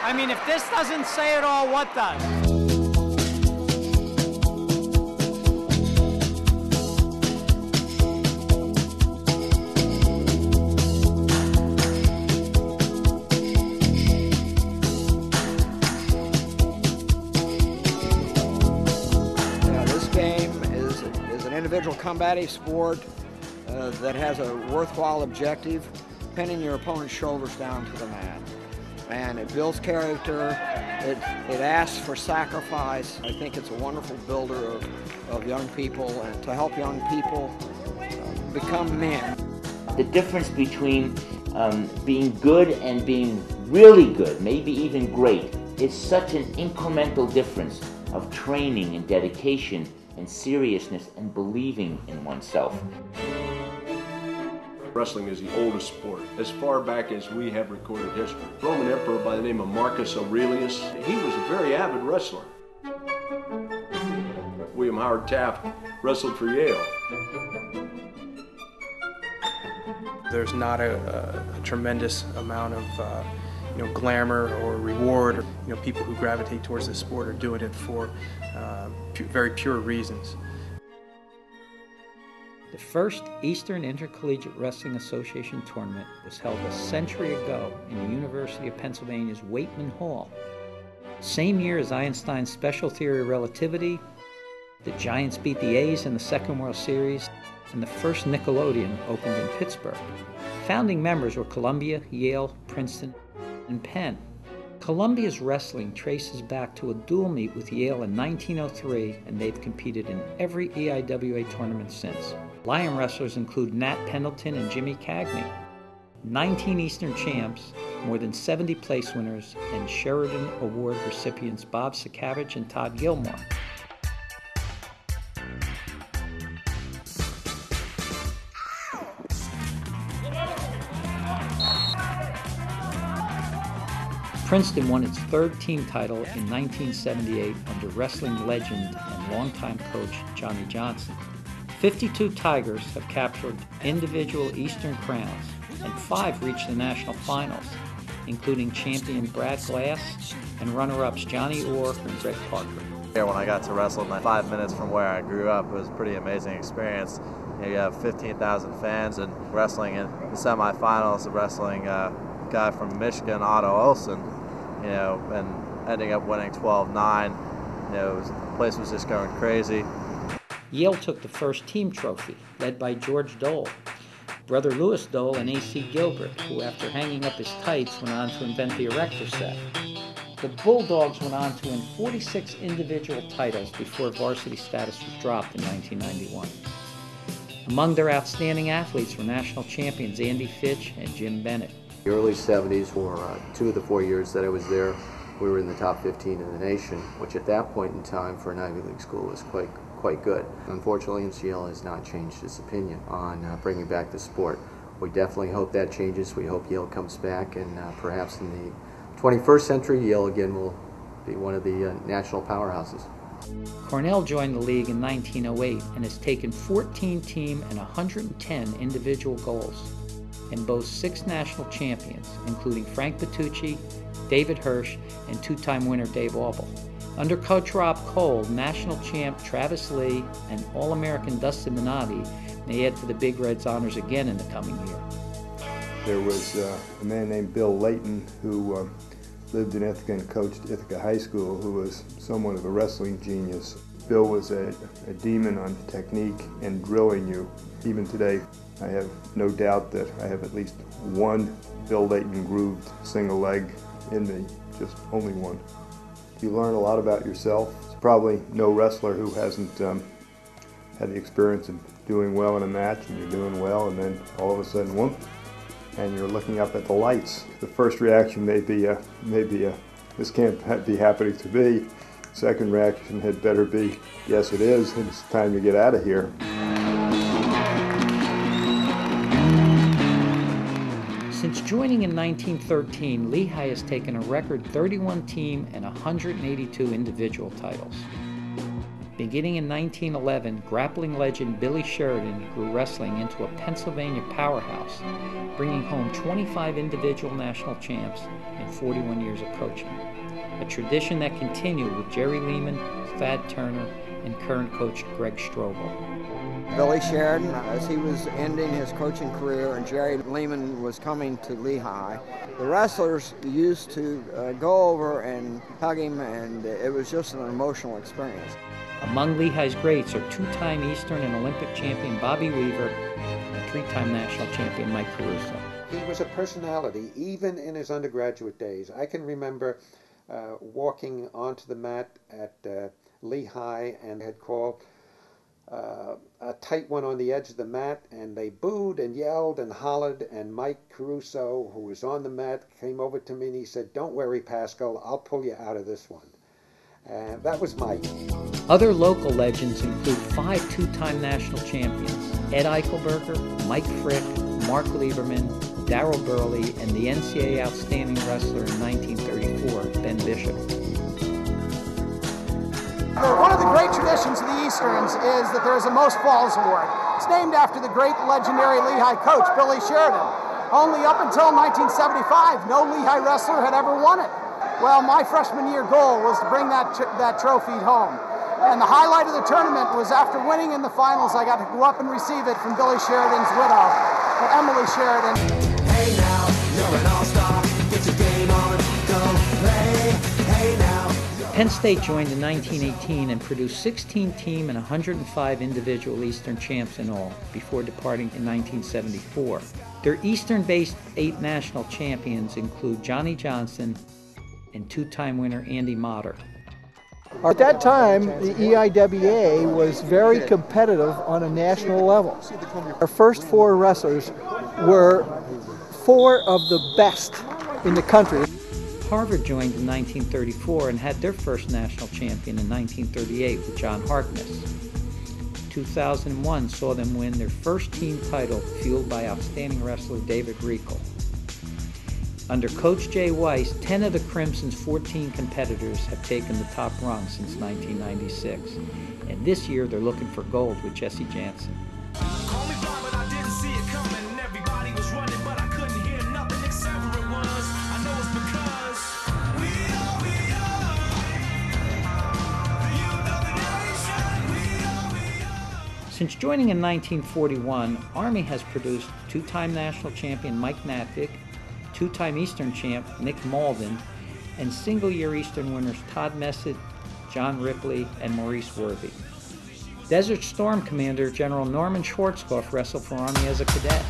I mean, if this doesn't say it all, what does? Individual combative sport that has a worthwhile objective, pinning your opponent's shoulders down to the mat. And it builds character, it asks for sacrifice. I think it's a wonderful builder of young people and to help young people become men. The difference between being good and being really good, maybe even great, is such an incremental difference of training and dedication and seriousness and believing in oneself. Wrestling is the oldest sport, as far back as we have recorded history. Roman emperor by the name of Marcus Aurelius, he was a very avid wrestler. William Howard Taft wrestled for Yale. There's not a tremendous amount of glamour or reward. People who gravitate towards this sport are doing it for very pure reasons. The first Eastern Intercollegiate Wrestling Association tournament was held a century ago in the University of Pennsylvania's Waitman Hall. Same year as Einstein's special theory of relativity, the Giants beat the A's in the Second World Series, and the first Nickelodeon opened in Pittsburgh. Founding members were Columbia, Yale, Princeton, and Penn. Columbia's wrestling traces back to a dual meet with Yale in 1903, and they've competed in every EIWA tournament since. Lion wrestlers include Nat Pendleton and Jimmy Cagney. 19 Eastern champs, more than 70 place winners, and Sheridan Award recipients Bob Sakavich and Todd Gilmore. Princeton won its third team title in 1978 under wrestling legend and longtime coach Johnny Johnson. 52 Tigers have captured individual Eastern crowns, and 5 reached the national finals, including champion Brad Glass and runner-ups Johnny Orr and Greg Parker. When I got to wrestle 5 minutes from where I grew up, it was a pretty amazing experience. You have 15,000 fans and wrestling in the semifinals, wrestling a guy from Michigan, Otto Olsen, and ending up winning 12-9. The place was just going crazy. Yale took the first team trophy, led by George Dole, brother Louis Dole and A.C. Gilbert, who after hanging up his tights went on to invent the erector set. The Bulldogs went on to win 46 individual titles before varsity status was dropped in 1991. Among their outstanding athletes were national champions Andy Fitch and Jim Bennett. The early 70s, for 2 of the 4 years that I was there, we were in the top 15 in the nation, which at that point in time for an Ivy League school was quite good. Unfortunately, NCL has not changed its opinion on bringing back the sport. We definitely hope that changes. We hope Yale comes back, and perhaps in the 21st century, Yale again will be one of the national powerhouses. Cornell joined the league in 1908 and has taken 14 team and 110 individual goals, and boasts 6 national champions, including Frank Bertucci, David Hirsch, and 2-time winner Dave Auble. Under coach Rob Cole, national champ Travis Lee and All-American Dustin Minotti may add to the Big Reds' honors again in the coming year. There was a man named Bill Layton who lived in Ithaca and coached Ithaca High School, who was somewhat of a wrestling genius. Bill was a demon on technique and drilling you. Even today, I have no doubt that I have at least one Bill Layton grooved single leg in me, just only one. You learn a lot about yourself. There's probably no wrestler who hasn't had the experience of doing well in a match, and you're doing well, and then all of a sudden, whoop, and you're looking up at the lights. The first reaction may be this can't be happening to me. Second reaction had better be, yes it is, and it's time to get out of here. Since joining in 1913, Lehigh has taken a record 31 team and 182 individual titles. Beginning in 1911, grappling legend Billy Sheridan grew wrestling into a Pennsylvania powerhouse, bringing home 25 individual national champs and 41 years of coaching. A tradition that continued with Jerry Lehman, Thad Turner, and current coach Greg Strobel. Billy Sheridan, as he was ending his coaching career and Jerry Lehman was coming to Lehigh, the wrestlers used to go over and hug him, and it was just an emotional experience. Among Lehigh's greats are two-time Eastern and Olympic champion Bobby Weaver and three-time national champion Mike Caruso. He was a personality, even in his undergraduate days. I can remember walking onto the mat at Lehigh and had called a tight one on the edge of the mat, and they booed and yelled and hollered, and Mike Caruso, who was on the mat, came over to me and he said, "Don't worry, Pascal, I'll pull you out of this one." And that was Mike. Other local legends include 5 two-time national champions, Ed Eichelberger, Mike Frick, Mark Lieberman, Darrell Burley, and the NCAA Outstanding Wrestler in 1934, Ben Bishop. One of the great traditions of the Easterns is that there is a Most Falls Award. It's named after the great legendary Lehigh coach, Billy Sheridan. Only up until 1975, no Lehigh wrestler had ever won it. Well, my freshman year goal was to bring that trophy home. And the highlight of the tournament was after winning in the finals, I got to go up and receive it from Billy Sheridan's widow, Emily Sheridan. Hey now, you're an all-star, get your game on, go play, hey now. Penn State joined in 1918 and produced 16 team and 105 individual Eastern champs in all, before departing in 1974. Their Eastern-based 8 national champions include Johnny Johnson and two-time winner Andy Motter. At that time, the EIWA was very competitive on a national level. Our first 4 wrestlers were 4 of the best in the country. Harvard joined in 1934 and had their first national champion in 1938 with John Harkness. 2001 saw them win their first team title, fueled by outstanding wrestler David Reichl. Under Coach Jay Weiss, 10 of the Crimson's 14 competitors have taken the top rung since 1996. And this year they're looking for gold with Jesse Jansen. Call me blind, but I didn't see it coming. Everybody was running, but I couldn't hear nothing except for it was. I know it's because we are the youth of the nation. We are. Since joining in 1941, Army has produced two-time national champion Mike Natvik, two-time Eastern champ Nick Malden, and single-year Eastern winners Todd Messett, John Ripley, and Maurice Worthy. Desert Storm Commander General Norman Schwarzkopf wrestled for Army as a cadet.